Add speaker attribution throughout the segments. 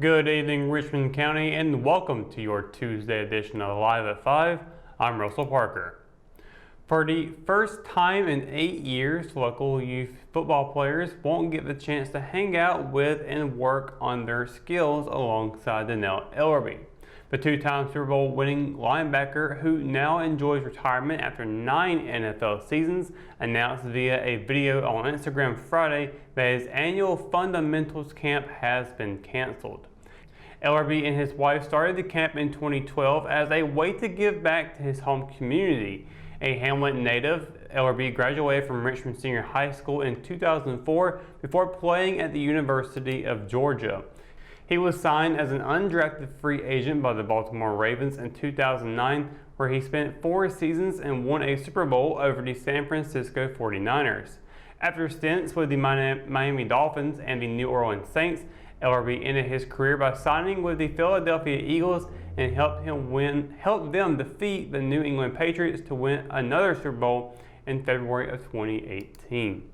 Speaker 1: Good evening, Richmond County, and welcome to your Tuesday edition of Live at 5. I'm Russell Parker. For the first time in 8 years, local youth football players won't get the chance to hang out with and work on their skills alongside Dannell Ellerbe. The two-time Super Bowl winning linebacker, who now enjoys retirement after 9 NFL seasons, announced via a video on Instagram Friday that his annual Fundamentals camp has been canceled. Ellerbe and his wife started the camp in 2012 as a way to give back to his home community. A Hamlet native, Ellerbe graduated from Richmond Senior High School in 2004 before playing at the University of Georgia. He was signed as an undrafted free agent by the Baltimore Ravens in 2009, where he spent 4 seasons and won a Super Bowl over the San Francisco 49ers. After stints with the Miami Dolphins and the New Orleans Saints, Ellerbe ended his career by signing with the Philadelphia Eagles and helped them defeat the New England Patriots to win another Super Bowl in February of 2018.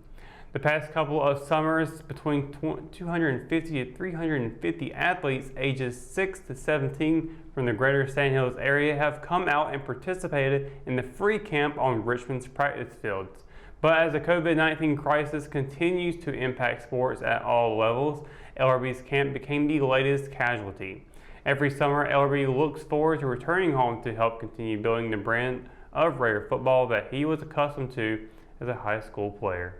Speaker 1: The past couple of summers, between 250 to 350 athletes ages 6 to 17 from the greater Sand Hills area have come out and participated in the free camp on Richmond's practice fields. But as the COVID-19 crisis continues to impact sports at all levels, Ellerbe's camp became the latest casualty. Every summer, Ellerbe looks forward to returning home to help continue building the brand of Raider football that he was accustomed to as a high school player.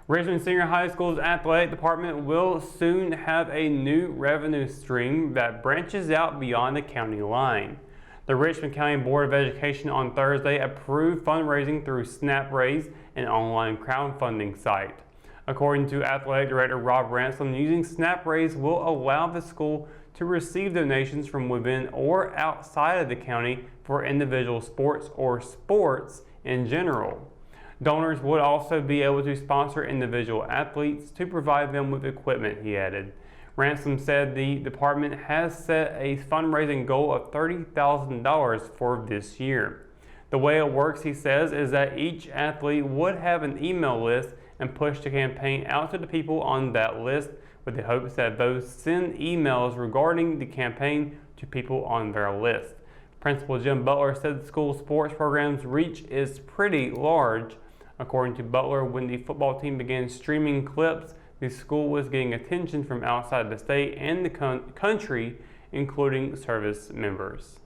Speaker 1: Richmond Senior High School's athletic department will soon have a new revenue stream that branches out beyond the county line. The Richmond County Board of Education on Thursday approved fundraising through SnapRaise, an online crowdfunding site. According to Athletic Director Rob Ransom, using SnapRaise will allow the school to receive donations from within or outside of the county for individual sports or sports in general. Donors would also be able to sponsor individual athletes to provide them with equipment, he added. Ransom said the department has set a fundraising goal of $30,000 for this year. The way it works, he says, is that each athlete would have an email list and push the campaign out to the people on that list with the hopes that those send emails regarding the campaign to people on their list. Principal Jim Butler said the school sports program's reach is pretty large. According to Butler, when the football team began streaming clips, the school was getting attention from outside the state and the country, including service members.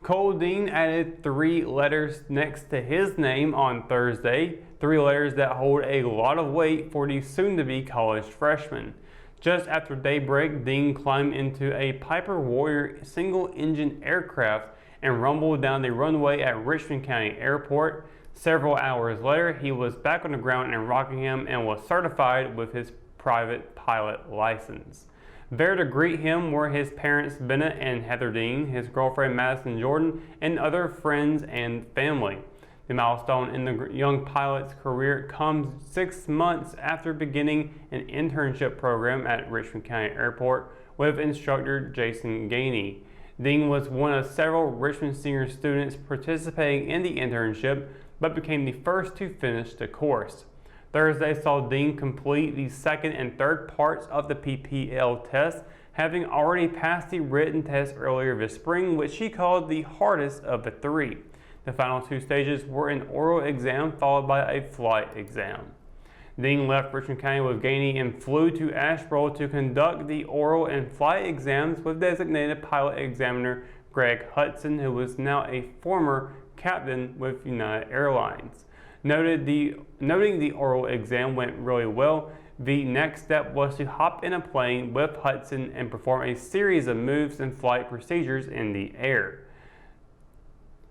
Speaker 1: Cole Dean added 3 letters next to his name on Thursday, 3 letters that hold a lot of weight for the soon-to-be college freshman. Just after daybreak, Dean climbed into a Piper Warrior single-engine aircraft and rumbled down the runway at Richmond County Airport. Several hours later, he was back on the ground in Rockingham and was certified with his private pilot license. There to greet him were his parents Bennett and Heather Dean, his girlfriend Madison Jordan, and other friends and family. The milestone in the young pilot's career comes 6 months after beginning an internship program at Richmond County Airport with instructor Jason Gainey. Dean was one of several Richmond Senior students participating in the internship, but became the first to finish the course. Thursday saw Dean complete the second and third parts of the PPL test, having already passed the written test earlier this spring, which he called the hardest of the 3. The final 2 stages were an oral exam followed by a flight exam. Dean left Richmond County with Gainey and flew to Asheboro to conduct the oral and flight exams with designated pilot examiner Greg Hudson, who was now a former captain with United Airlines. Noting the oral exam went really well, the next step was to hop in a plane with Hudson and perform a series of moves and flight procedures in the air.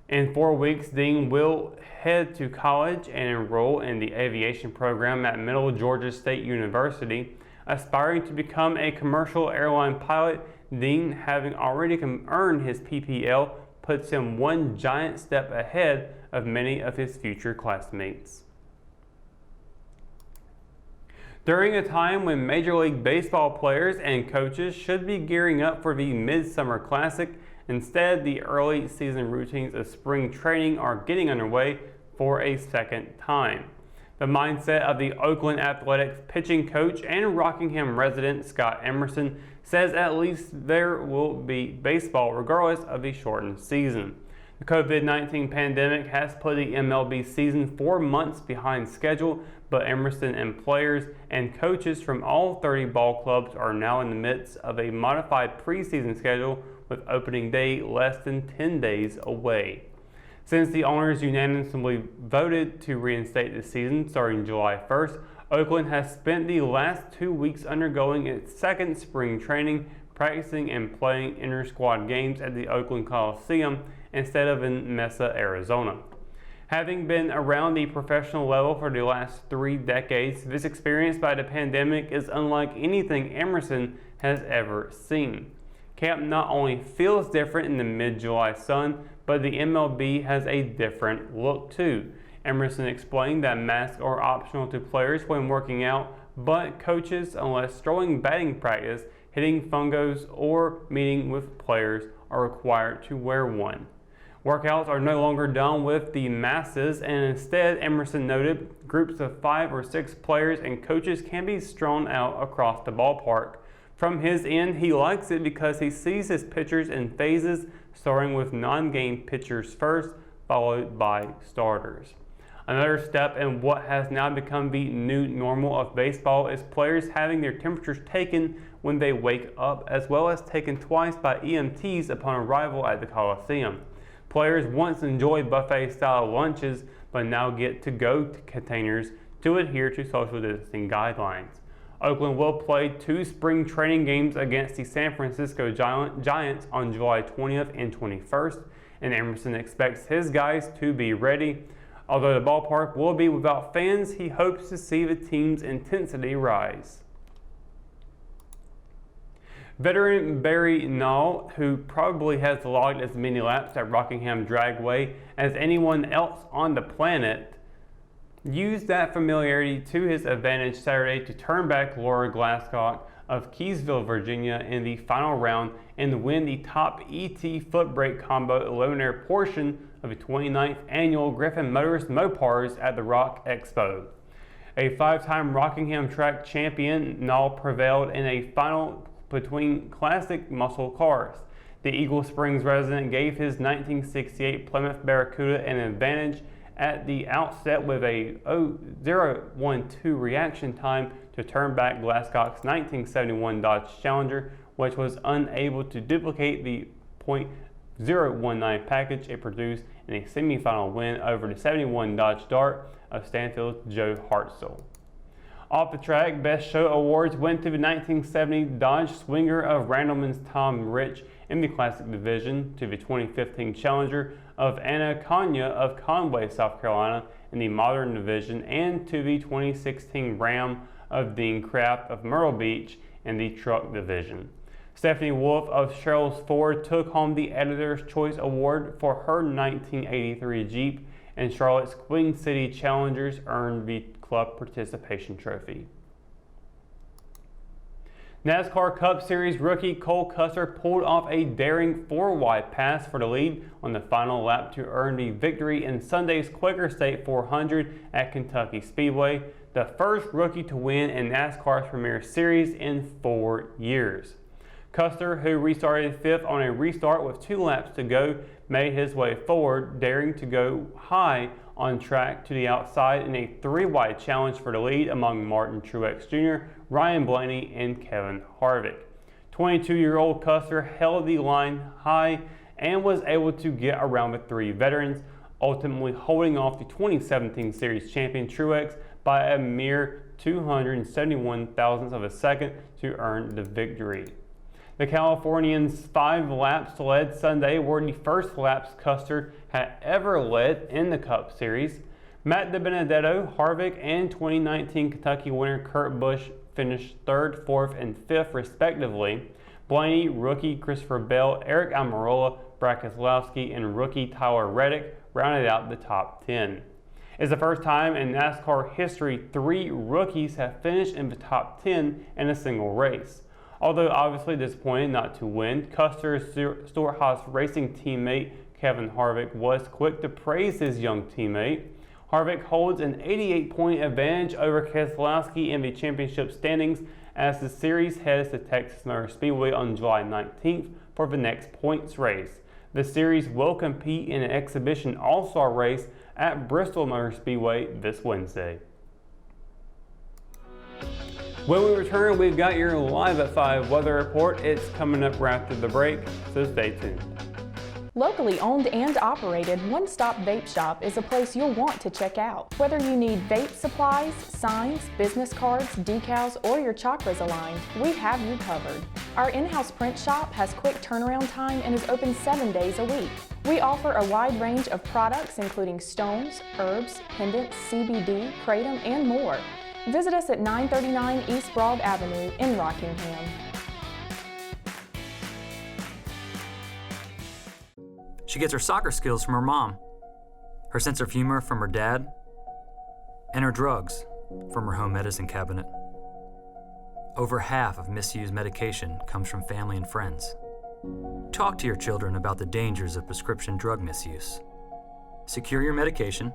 Speaker 1: In 4 weeks, Dean will head to college and enroll in the aviation program at Middle Georgia State University. Aspiring to become a commercial airline pilot, Dean, having already earned his PPL, puts him one giant step ahead of many of his future classmates. During a time when Major League Baseball players and coaches should be gearing up for the Midsummer Classic, instead the early season routines of spring training are getting underway for a second time. The mindset of the Oakland Athletics pitching coach and Rockingham resident Scott Emerson says at least there will be baseball regardless of the shortened season. The COVID-19 pandemic has put the MLB season 4 months behind schedule, but Emerson and players and coaches from all 30 ball clubs are now in the midst of a modified preseason schedule with opening day less than 10 days away. Since the owners unanimously voted to reinstate the season starting July 1st, Oakland has spent the last 2 weeks undergoing its second spring training, practicing and playing inter-squad games at the Oakland Coliseum instead of in Mesa, Arizona. Having been around the professional level for the last 3 decades, this experience by the pandemic is unlike anything Emerson has ever seen. Camp not only feels different in the mid-July sun, but the MLB has a different look too. Emerson explained that masks are optional to players when working out, but coaches, unless throwing batting practice, hitting fungos, or meeting with players, are required to wear one. Workouts are no longer done with the masses, and instead, Emerson noted, groups of 5 or 6 players and coaches can be strewn out across the ballpark. From his end, he likes it because he sees his pitchers in phases, starting with non-game pitchers first, followed by starters. Another step in what has now become the new normal of baseball is players having their temperatures taken when they wake up, as well as taken twice by EMTs upon arrival at the Coliseum. Players once enjoyed buffet-style lunches, but now get to-go containers to adhere to social distancing guidelines. Oakland will play 2 spring training games against the San Francisco Giants on July 20th and 21st, and Emerson expects his guys to be ready. Although the ballpark will be without fans, he hopes to see the team's intensity rise. Veteran Barry Nall, who probably has logged as many laps at Rockingham Dragway as anyone else on the planet, used that familiarity to his advantage Saturday to turn back Laura Glasscock of Keysville, Virginia in the final round and win the top ET foot brake combo eliminator portion of the 29th annual Griffin Motorist Mopars at the Rock Expo. A 5-time Rockingham track champion, Nall prevailed in a final between classic muscle cars. The Eagle Springs resident gave his 1968 Plymouth Barracuda an advantage at the outset with a 0.12 reaction time to turn back Glasscock's 1971 Dodge Challenger, which was unable to duplicate the .019 package it produced in a semifinal win over the 71 Dodge Dart of Stanfield's Joe Hartzell. Off the track, Best Show Awards went to the 1970 Dodge Swinger of Randleman's Tom Rich in the Classic Division, to the 2015 Challenger of Anna Kanya of Conway, South Carolina in the Modern Division, and to the 2016 Ram of Dean Kraft of Myrtle Beach in the Truck Division. Stephanie Wolf of Sherrills Ford took home the Editor's Choice Award for her 1983 Jeep, and Charlotte's Queen City Challengers earned the Club Participation Trophy. NASCAR Cup Series rookie Cole Custer pulled off a daring 4-wide pass for the lead on the final lap to earn the victory in Sunday's Quaker State 400 at Kentucky Speedway, the first rookie to win in NASCAR's Premier Series in 4 years. Custer, who restarted 5th on a restart with 2 laps to go, made his way forward, daring to go high on track to the outside in a 3-wide challenge for the lead among Martin Truex Jr., Ryan Blaney, and Kevin Harvick. 22-year-old Custer held the line high and was able to get around the 3 veterans, ultimately holding off the 2017 Series champion Truex by a mere 271 thousandths of a second to earn the victory. The Californian's 5 laps led Sunday were the first laps Custer had ever led in the Cup Series. Matt DiBenedetto, Harvick, and 2019 Kentucky winner Kurt Busch finished 3rd, 4th, and 5th respectively. Blaney, rookie Christopher Bell, Eric Almirola, Brad Keselowski, and rookie Tyler Reddick rounded out the top 10. It's the first time in NASCAR history 3 rookies have finished in the top 10 in a single race. Although obviously disappointed not to win, Custer's Stewart-Haas racing teammate Kevin Harvick was quick to praise his young teammate. Harvick holds an 88-point advantage over Keselowski in the championship standings as the series heads to Texas Motor Speedway on July 19th for the next points race. The series will compete in an exhibition all-star race at Bristol Motor Speedway this Wednesday. When we return, we've got your Live at 5 weather report. It's coming up right after the break, so stay tuned.
Speaker 2: Locally owned and operated One Stop Vape Shop is a place you'll want to check out. Whether you need vape supplies, signs, business cards, decals, or your chakras aligned, we have you covered. Our in-house print shop has quick turnaround time and is open 7 days a week. We offer a wide range of products including stones, herbs, pendants, CBD, kratom, and more. Visit us at 939 East Broad Avenue in Rockingham.
Speaker 3: She gets her soccer skills from her mom, her sense of humor from her dad, and her drugs from her home medicine cabinet. Over half of misused medication comes from family and friends. Talk to your children about the dangers of prescription drug misuse. Secure your medication,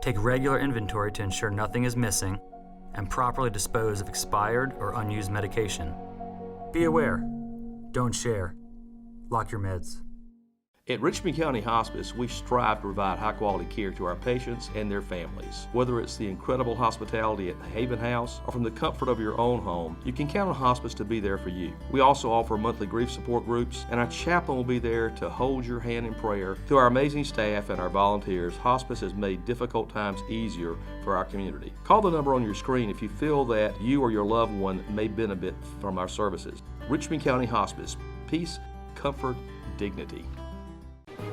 Speaker 3: take regular inventory to ensure nothing is missing, and properly dispose of expired or unused medication. Be aware. Don't share. Lock your meds.
Speaker 4: At Richmond County Hospice, we strive to provide high-quality care to our patients and their families. Whether it's the incredible hospitality at the Haven House or from the comfort of your own home, you can count on Hospice to be there for you. We also offer monthly grief support groups, and our chaplain will be there to hold your hand in prayer. Through our amazing staff and our volunteers, Hospice has made difficult times easier for our community. Call the number on your screen if you feel that you or your loved one may benefit from our services. Richmond County Hospice. Peace, comfort, dignity.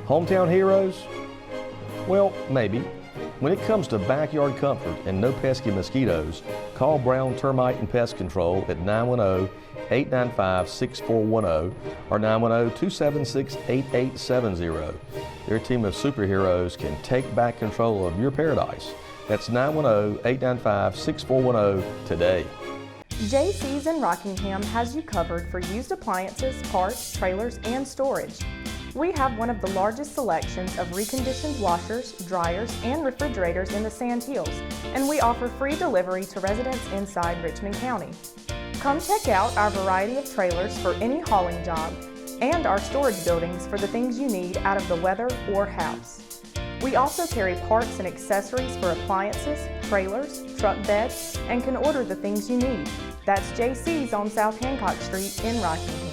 Speaker 5: Hometown heroes? Well, maybe. When it comes to backyard comfort and no pesky mosquitoes, call Brown Termite and Pest Control at 910-895-6410 or 910-276-8870. Their team of superheroes can take back control of your paradise. That's 910-895-6410 today.
Speaker 2: JC's in Rockingham has you covered for used appliances, parts, trailers, and storage. We have one of the largest selections of reconditioned washers, dryers, and refrigerators in the Sand Hills, and we offer free delivery to residents inside Richmond County. Come check out our variety of trailers for any hauling job and our storage buildings for the things you need out of the weather or house. We also carry parts and accessories for appliances, trailers, truck beds, and can order the things you need. That's JC's on South Hancock Street in Rockingham.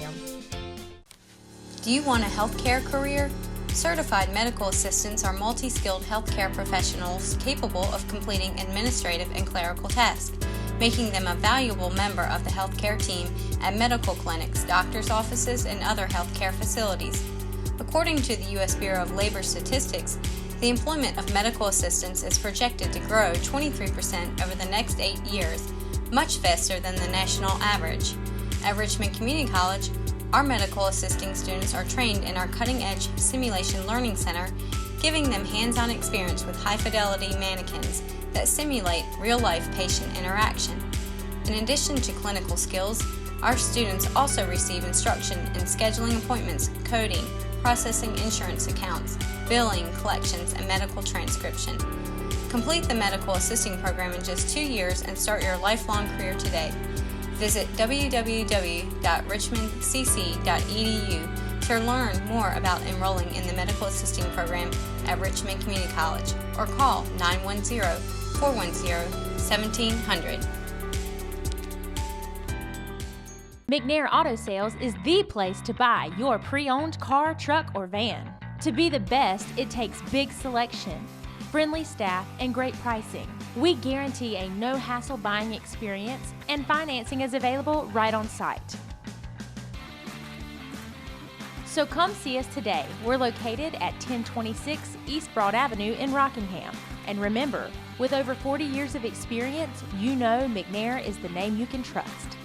Speaker 6: Do you want a healthcare career? Certified medical assistants are multi-skilled healthcare professionals capable of completing administrative and clerical tasks, making them a valuable member of the healthcare team at medical clinics, doctors' offices, and other healthcare facilities. According to the U.S. Bureau of Labor Statistics, the employment of medical assistants is projected to grow 23% over the next 8 years, much faster than the national average. At Richmond Community College, our medical assisting students are trained in our cutting-edge Simulation Learning Center, giving them hands-on experience with high-fidelity mannequins that simulate real-life patient interaction. In addition to clinical skills, our students also receive instruction in scheduling appointments, coding, processing insurance accounts, billing, collections, and medical transcription. Complete the medical assisting program in just 2 years and start your lifelong career today. Visit www.richmondcc.edu to learn more about enrolling in the medical assisting program at Richmond Community College or call 910-410-1700.
Speaker 7: McNair Auto Sales is the place to buy your pre-owned car, truck, or van. To be the best, it takes big selection, friendly staff, and great pricing. We guarantee a no-hassle buying experience, and financing is available right on site. So come see us today. We're located at 1026 East Broad Avenue in Rockingham. And remember, with over 40 years of experience, you know McNair is the name you can trust.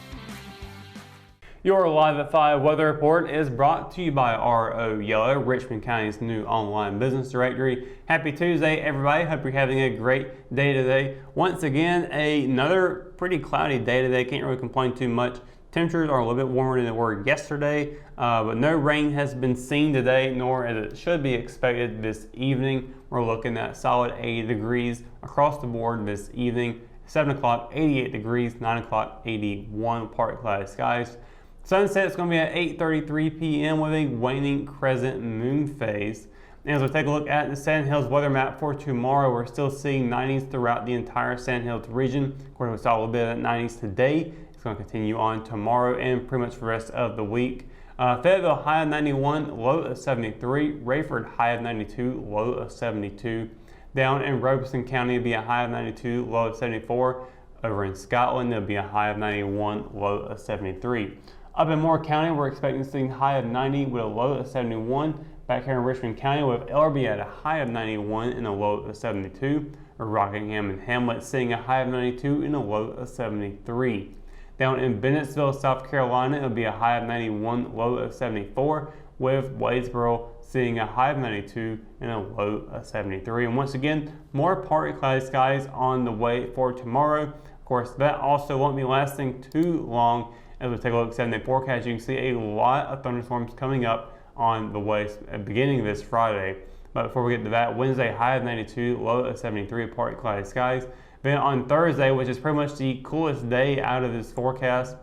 Speaker 1: Your Live at 5 weather report is brought to you by RO Yellow, Richmond County's new online business directory. Happy Tuesday, everybody. Hope you're having a great day today. Once again, another pretty cloudy day today. Can't really complain too much. Temperatures are a little bit warmer than they were yesterday, but no rain has been seen today, nor as it should be expected this evening. We're looking at solid 80 degrees across the board this evening. 7 o'clock, 88 degrees, 9 o'clock, 81, partly cloudy skies. Sunset is going to be at 8:33 p.m. with a waning crescent moon phase. And as we take a look at the Sand Hills weather map for tomorrow, we're still seeing 90s throughout the entire Sand Hills region. Of course, we saw a little bit of 90s today. It's going to continue on tomorrow and pretty much the rest of the week. Fayetteville, high of 91, low of 73. Rayford, high of 92, low of 72. Down in Robeson County, it'll be a high of 92, low of 74. Over in Scotland, there'll be a high of 91, low of 73. Up in Moore County, we're expecting to see a high of 90 with a low of 71. Back here in Richmond County, we have Ellerbe at a high of 91 and a low of 72. Rockingham and Hamlet seeing a high of 92 and a low of 73. Down in Bennettsville, South Carolina, it'll be a high of 91, low of 74, with Wadesboro seeing a high of 92 and a low of 73. And once again, more partly cloudy skies on the way for tomorrow. Of course, that also won't be lasting too long. As we take a look at 7-day forecast, you can see a lot of thunderstorms coming up on the way beginning this Friday. But before we get to that, Wednesday, high of 92, low of 73, partly cloudy skies. Then on Thursday, which is pretty much the coolest day out of this forecast,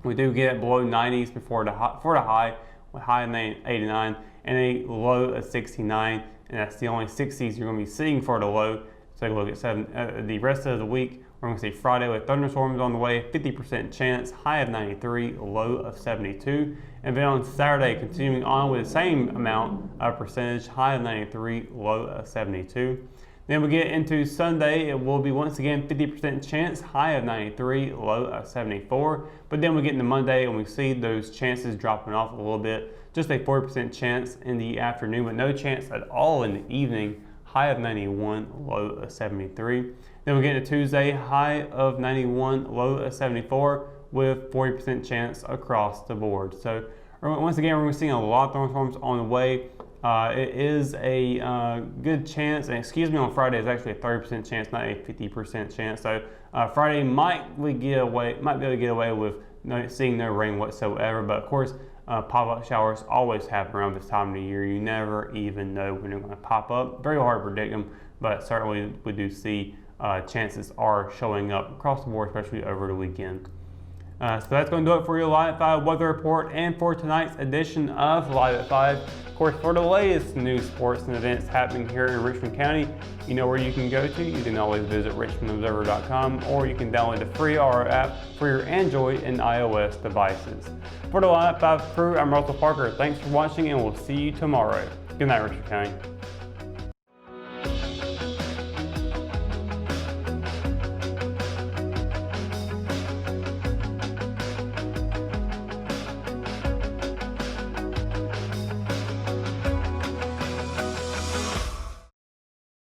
Speaker 1: we do get below 90s for the high, with high of 89 and a low of 69, and that's the only 60s you're going to be seeing for the low. So take a look at the rest of the week. We're going to see Friday with thunderstorms on the way, 50% chance, high of 93, low of 72. And then on Saturday, continuing on with the same amount of percentage, high of 93, low of 72. Then we get into Sunday, it will be once again 50% chance, high of 93, low of 74. But then we get into Monday and we see those chances dropping off a little bit. Just a 40% chance in the afternoon, but no chance at all in the evening, high of 91, low of 73. Then we get into Tuesday, high of 91, low of 74, with 40% chance across the board. So once again, we're seeing a lot of thunderstorms on the way. It is a good chance, and on Friday is actually a 30% chance, not a 50% chance. So Friday might be able to get away with seeing no rain whatsoever. But of course, pop-up showers always happen around this time of the year. You never even know when they're going to pop up. Very hard to predict them, but certainly we do see chances are showing up across the board, especially over the weekend. So that's going to do it for your Live at 5 weather report and for tonight's edition of Live at 5. Of course, for the latest news, sports, and events happening here in Richmond County, you know where you can go to. You can always visit richmondobserver.com, or you can download the free RO app for your Android and iOS devices. For the Live at 5 crew, I'm Russell Parker. Thanks for watching, and we'll see you tomorrow. Good night, Richmond County.